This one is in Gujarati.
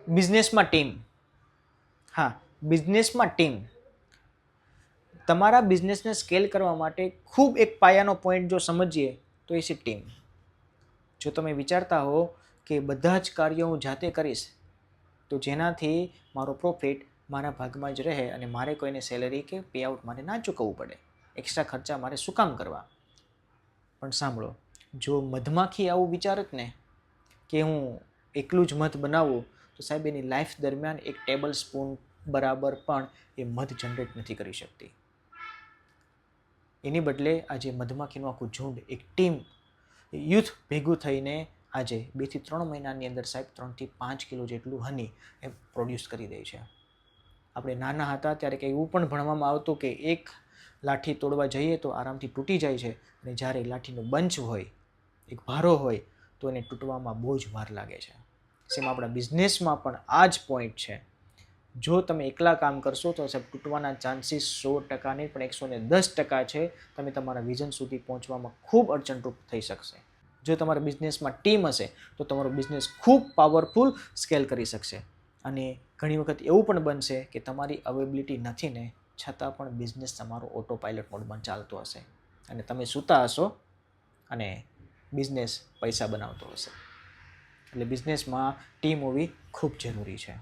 બિઝનેસમાં ટીમ. હા, બિઝનેસમાં ટીમ. તમારા બિઝનેસને સ્કેલ કરવા માટે ખૂબ એક પાયાનો પોઈન્ટ જો સમજીએ તો એ છે ટીમ. જો તમે વિચારતા હો કે બધા જ કાર્યો હું જાતે કરીશ તો જેનાથી મારો પ્રોફિટ મારા ભાગમાં જ રહે અને મારે કોઈને સેલરી કે પે આઉટ મારે ના ચૂકવવું પડે, એક્સ્ટ્રા ખર્ચા મારે શું કામ કરવા. પણ સાંભળો, જો મધમાખી આવું વિચારત ને કે હું એકલું જ મધ બનાવું તો સાહેબ એની લાઈફ દરમિયાન એક ટેબલ સ્પૂન બરાબર પણ એ મધ જનરેટ નથી કરી શકતી. એની બદલે આજે મધમાખીનું આખું ઝુંડ, એક ટીમ, યુથ ભેગું થઈને આજે 2 થી 3 મહિનાની અંદર સાહેબ 3 થી 5 કિલો જેટલું હની એ પ્રોડ્યુસ કરી દે છે. આપણે નાના હતા ત્યારે કંઈ એવું પણ ભણવામાં આવતું કે એક લાઠી તોડવા જઈએ તો આરામથી તૂટી જાય છે અને જ્યારે લાઠીનું બંચ હોય, એક ભારો હોય તો એને તૂટવામાં બહુ જ વાર લાગે છે. સેમ આપણા બિઝનેસમાં પણ આ જ પોઈન્ટ છે. જો તમે એકલા કામ કરશો તો સાહેબ તૂટવાના ચાન્સીસ 100% નહીં પણ 110% છે. તમે તમારા વિઝન સુધી પહોંચવામાં ખૂબ અડચણરૂપ થઈ શકશે. જો તમારા બિઝનેસમાં ટીમ હશે તો તમારો બિઝનેસ ખૂબ પાવરફુલ સ્કેલ કરી શકશે. અને ઘણી વખત એવું પણ બનશે કે તમારી અવેબિલિટી નથી ને છતાં પણ બિઝનેસ તમારો ઓટો પાયલટ મોડમાં ચાલતો હશે અને તમે સૂતા હશો અને બિઝનેસ પૈસા બનાવતો હશે. એટલે બિઝનેસમાં ટીમ હોવી ખૂબ જરૂરી છે.